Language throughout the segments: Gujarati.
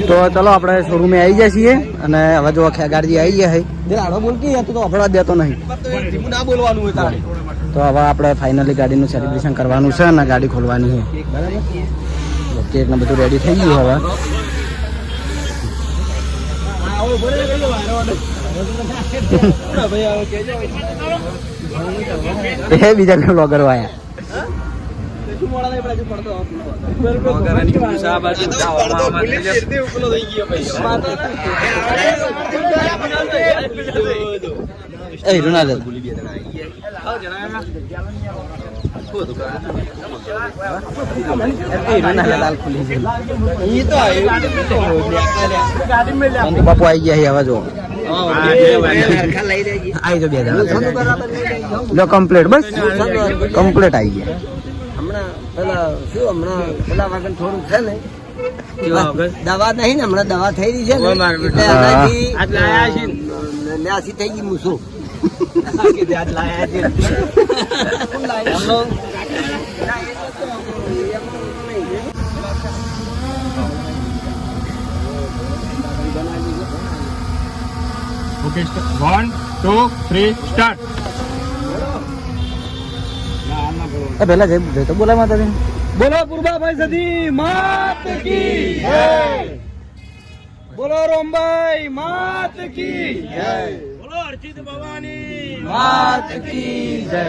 તો ચલો આપણે શોરૂમે આવી જાય છીએ અને હવે જો ખેગારજી આવી ગયા છે આડો બોલતી તો અભળવા દેતો નહીં ના બોલવાનું હોય તારે તો હવે આપણે ફાઇનલી ગાડીનું સેલિબ્રેશન કરવાનું છે અને ગાડી ખોલવાની છે બરાબર કેક ને બધું રેડી થઈ ગયું હવે બીજા કોઈ બ્લોગર આયા બાપુ આવી ગયા હવે જો કમ્પ્લીટ બસ કમ્પ્લીટ આવી ગયા હમણાં પેલા વાગન થોડું છે ને દવા નહીં ને હમણાં દવા થઈ રહી છે ને ન્યાસી થઈ ગઈ મૂસો Okay, 1, 2, 3, start. પેલા જય તો બોલા માતા બોલો પૂર્વાભાઈ સદી માત કી જય. બોલો રોમભાઈ માત કી જય. બોલો અર્ચિત ભવાની માત કી જય.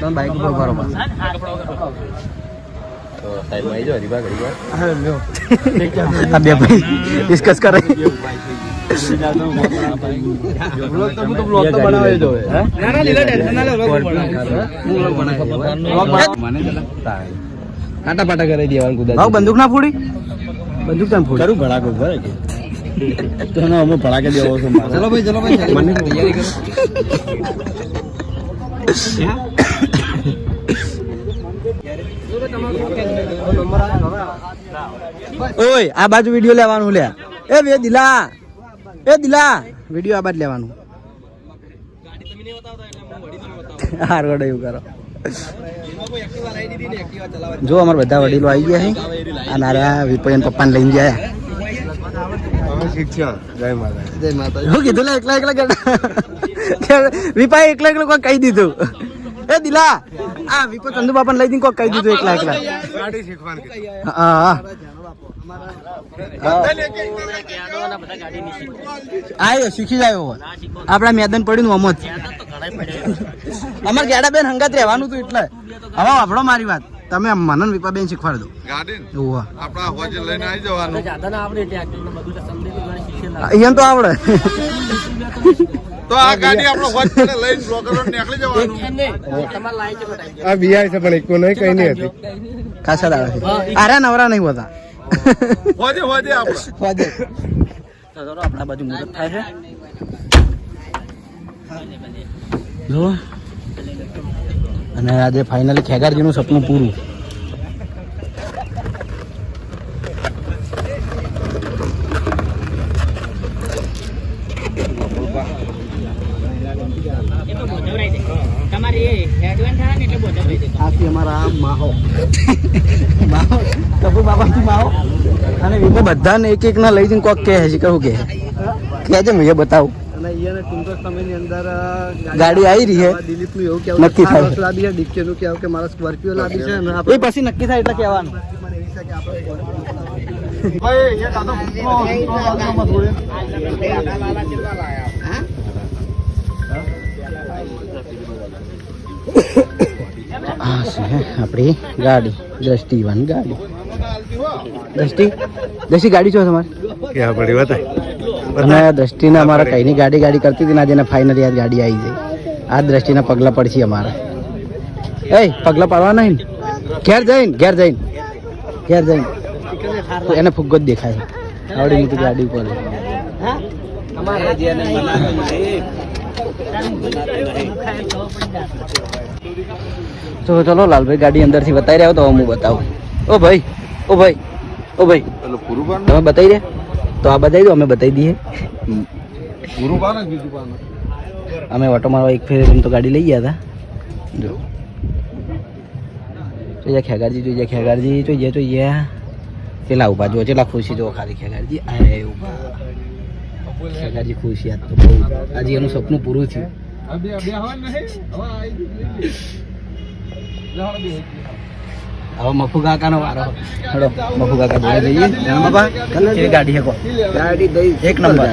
બાઈક ઉપર બરોબર આ બે ભાઈ ડિસ્કસ કરે કાટા પાટા કરી દેવાનું કુદા બંદૂક ના ફોડી બંદૂક ત્યાં ફોડી કરું ભડાકો તો અમે ભડાકે દેવો છો ચલો ભાઈ મને તૈયારી કરો ઓય આ બાજુ વિડિયો લેવાનું લે એ દિલા વિડિયો આ બાજુ લેવાનું હારવડ એવું કરો જો અમારા બધા વડીલો આવી ગયા છે આ નારા વિપયન પપ્પાને લઈને ગયા જય માતા હું કીધું એકલા વિપાઈ એકલા કોઈ કહી દીધું એ દિલા આ વિપો ચંદુ બાપાને લઈ દઈને કોઈ કહી દીધું એકલા હા આયો શીખી જાય આપડા મેદાન પડ્યું અમો જ અમાર ગેડા બેન હંગાત રહેવાનું હતું એટલે હવે આપણો મારી વાત તમે મનન વિપા બેન શીખવાડ દો આપણા હોજે લઈને આવી જવાનું અહીંયા તો આવડે તો આ ગાડી આપણો હોજ પર લઈને બ્લોગરો નીકળી જવાનું આ બીઆઈ છે પણ એક નહીં કઈ નહીં હતી ખાસા દાડા છે અરે નવરા નહીં હોતા હોજે આપણે આપણા બાજુ મુહૂર્ત થાય છે જો અને આજે ફાઇનલી ખેગારજીનું સપનું પૂરું અને વિપો બધાને એક એક ના લઈ જઈને કોક કે છે કહું કે છે મેં બતાવું ગાડી આવી રહી છે નક્કી થાય કે મારા સ્કોર્પિયો લાવી છે એ પછી નક્કી થાય એટલે કહેવાનું આ છે આપણી ગાડી દ્રષ્ટિવાન ગાડી દ્રષ્ટિ ગાડી છો તમારી ક્યાં પડી બતાય અને દ્રષ્ટિને અમારા કઈની ગાડી કરતી હતી ને આજે ફાઇનલી આ ગાડી આવી જાય આ દ્રષ્ટિના પગલા પડશે અમારા એ પગલા પાડવા નહીં ઘેર જઈને એને ફુગ્ગો જ દેખાય આવડી મોટી ગાડી ઉપર તો ચલો લાલભાઈ ગાડી અંદરથી બતાવી રહ્યો તો હું બતાવું ઓ ભાઈ ઓ ભાઈ એટલે પૂરું પાન તમે બતાવી દે તો આ બતાવી દો અમે બતાવી દઈએ પૂરું પાન જ બીજું પાન અમે ઓટો મારવા એક ફેર એમ તો ગાડી લઈ ગયા હતા જો જોઈએ ખેગારજી જોઈએ પેલા ઉભા જો કેટલા ખુશી જો ખાલી ખેગારજી આય ઉભા ખેગારજી ખુશી આજ તો બહુ આજે એનું સપનું પૂરું થયું હવે મફુ કાકાનો વારો હેડો મફુ કાકા જોડે જઈએ બાબા કેવી ગાડી છે કો ગાડી એક નંબર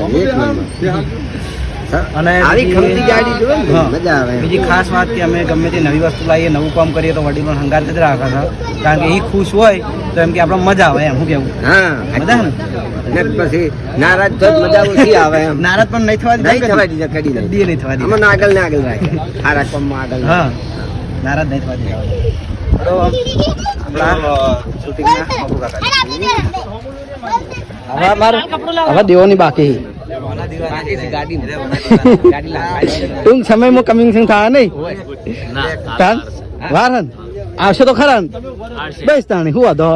અને આવી ખમતી ગાડી જોવે ને મજા આવે બીજી ખાસ વાત કે અમે ગમે તે નવી વસ્તુ લાવીએ નવું કામ કરીએ તો વડીલો હંગાત જ રાખે છે કારણ કે એ ખુશ હોય તો એમ કે આપણે મજા આવે એમ શું કેવું હા મજા ને પછી નારાજ તો મજા ઓછી આવે એમ નારાજ પણ નહીં થવા દીધા કડી નહીં થવા દીધા અમને આગળ ને આગળ રાખે સારા કામમાં આગળ હા નારાજ નહીં થવા દીધા હવે દેવાની બાકી ટૂંક સમયમાં કમિંગ સિંગ થાય નહીં વાર આવશે તો ખરા બેસ તાણી હું વાંધો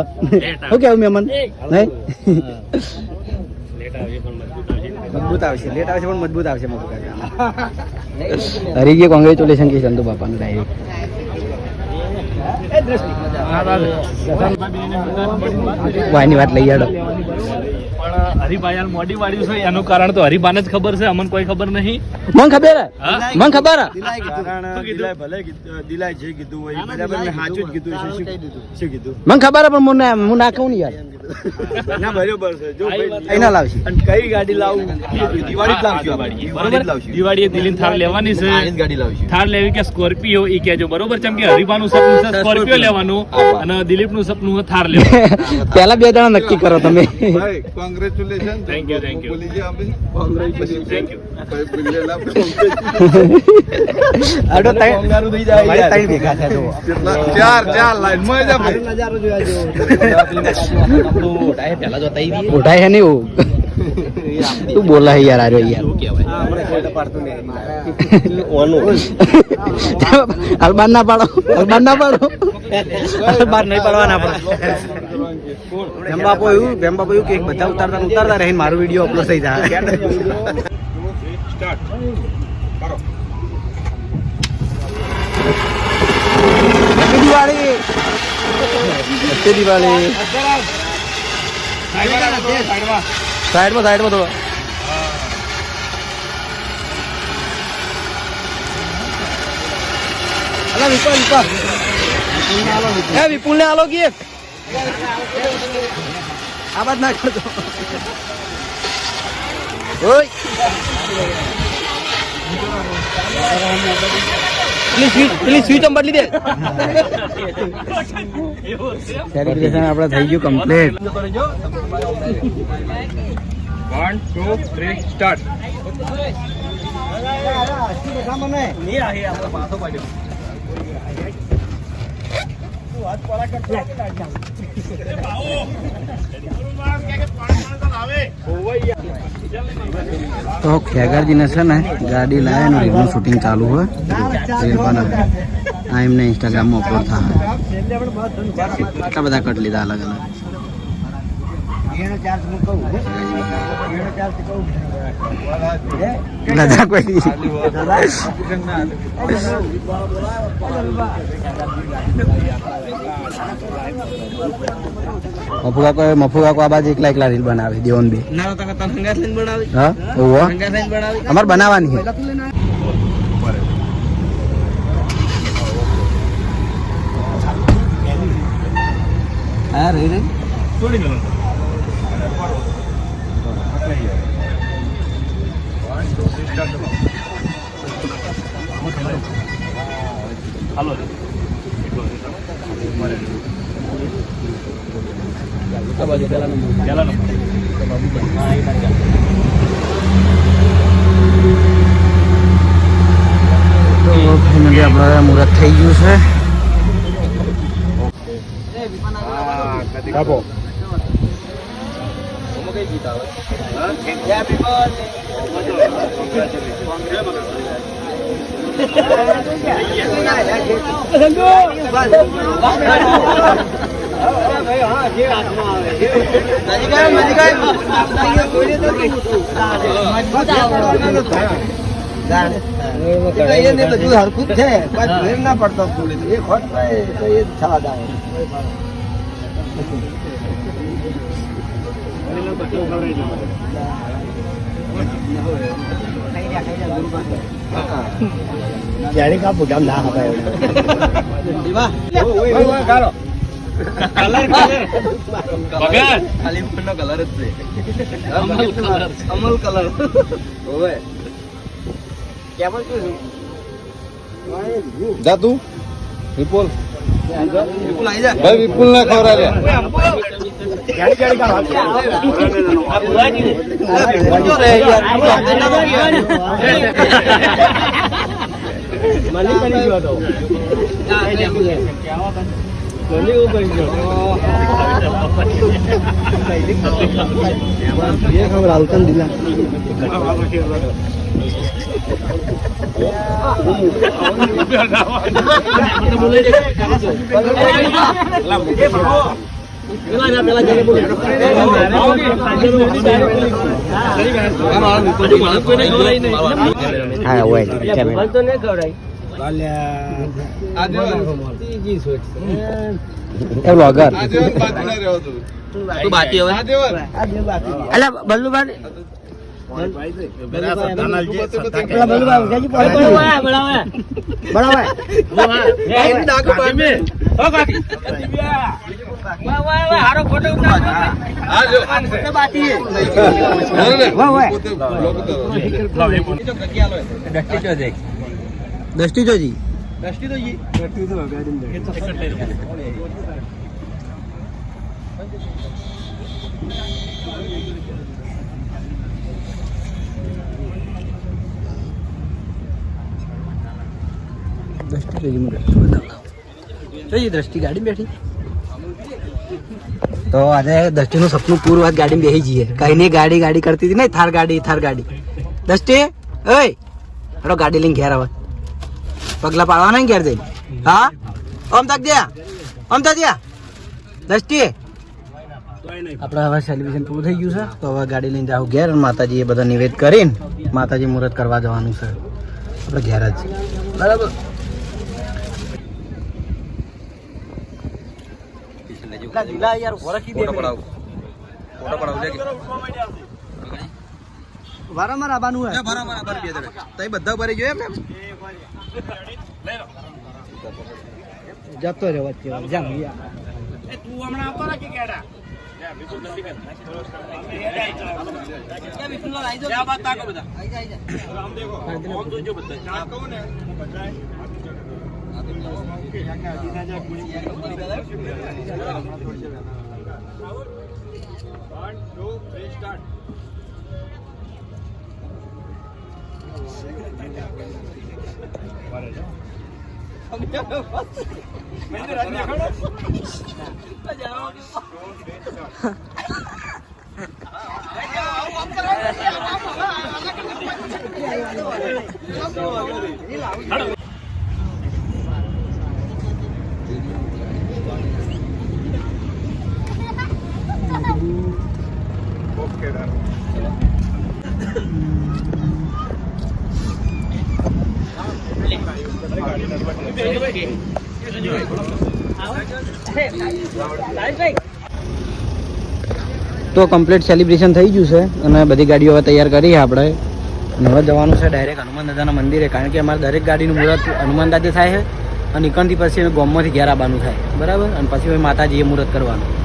શું કેવું મેમન નહીં મજબૂત આવશે લેટ આવશે પણ મજબૂત આવશે હરી ગયા કોંગ્રેચ્યુલેશન કે ચંદુ બાપાનું ડાયરેક્ટ વાયની વાત લઈ આડો પણ હરિભાઈ મોડી વાળ્યું છે એનું કારણ તો હરિભાને જ ખબર છે અમને કોઈ ખબર નહીં મને ખબર દિલાય જે કીધું હોય બરાબર મેં સાચું જ કીધું શું કીધું મને ખબર પણ હું ના કહું ને યાર ના બરોબર છે જો કઈ ના લાવશે અને કઈ ગાડી લાવું દિવાળી જ લાવશું બરોબર દિવાળીએ દિલ્હી થાર લેવાની છે ગાડી લાવશું થાર લેવી કે સ્કોર્પિયો એ કહેજો બરોબર છે કે હરિભાનું સપનું છે સ્કોર્પિયો લેવાનું અને દિલીપનું સપનું છે થાર લેવાનું પહેલા બે જણા નક્કી કરો તમે ભાઈ કોંગ્રેચ્યુલેશન થેન્ક યુ બોલી ગયા અમે કોંગ્રેચ્યુલેશન થેન્ક યુ ભાઈ બિલ્લેલા આડો તાઈ થઈ જાય તાઈ ભેગા થયા જો ચાર લાઈન માં જા ભાઈ નજારો જોયા જો પહેલા જો તાઈ દી ઉઠાય હે નહીં તું બોલા હે યાર આર્યો યાર અલબાન ના પાડો અલબાન નહીં પાડવાના આપણે બેમ્બાપો એવું કે બધા ઉતારતા રહીને મારો વિડીયો અપલોડ થઈ જાય દિવાળી સાઈડમાં થોડો વિપુલ ને આલો કે આ બાદ ના કરતો પેલી સ્વીચ બદલી દે સેલિબ્રેશન આપણે થઈ ગયું કમ્પ્લીટ 1 2 3 સ્ટાર્ટ તો ખેગારજીને છે ને ગાડી લાવે ને રીલનું શૂટિંગ ચાલુ હોય રીલ બનાવે આ એમને ઇન્સ્ટાગ્રામમાં અપલોડ થાય કેટલા બધા કટ લીધા અલગ અલગ દાદા કોઈ મફુકા આ બાજુ એકલા રીલ બનાવે દેવન બે હા અમારે બનાવવાની છે હા રહી હાલો ફાઇનલી આપણે મુહૂર્ત થઈ ગયું છે બધું હરખું જ છે ના પડતો એ ખોટ તો એ થવા દે જાણી કા પોતા ના હતા ખાલી ફૂલનો કલર જ છે અમલ કલર ઓવે કેમ જા તું વિપુલ વિપુલ આવી જા ભાઈ વિપુલ ના ખવડાવે આવતા દિલા હા હોય વ્લોગર તું બાકી હવે અલા બલ્લુભાઈ દસ્તી જોજી દ્રષ્ટિ ગાડી બેઠી તો આજે દ્રષ્ટિનું સપનું પૂરું વાત ગાડી બેસી જઈએ કઈ નહીં ગાડી ગાડી કરતી હતી ને થાર ગાડી દ્રષ્ટિ ઓય હેડો ગાડી લઈને ઘેર આવે પગલા પાડવાના ઘેર જઈને હા ઓમ તક દ્યા દ્રષ્ટિ આપણે હવે સેલિબ્રેશન પૂરું થઈ ગયું છે તો હવે ગાડી લઈને જાવ ઘેર માતાજી એ બધા નિવેદ કરીને માતાજી મુહૂર્ત કરવા જવાનું છે આપણે ઘેર જ બરાબર યાર વારંવાર આવવાનું હોય તઈ બધા ભરી ગયો એમ જતો રહ્યો વચ્ચે જામ તું હમણાં આવતો ને કે કેડા તો કમ્પ્લીટ સેલિબ્રેશન થઈ ગયું છે અને બધી ગાડીઓ હવે તૈયાર કરી આપણે અને હવે જવાનું છે ડાયરેક્ટ હનુમાન દાદાના મંદિરે કારણ કે અમારે દરેક ગાડીનું મુહૂર્ત હનુમાન દાદા થાય છે અને ઇકણથી પછી ગોમમાંથી ઘેર આવવાનું થાય બરાબર અને પછી માતાજીએ મુહૂર્ત કરવાનું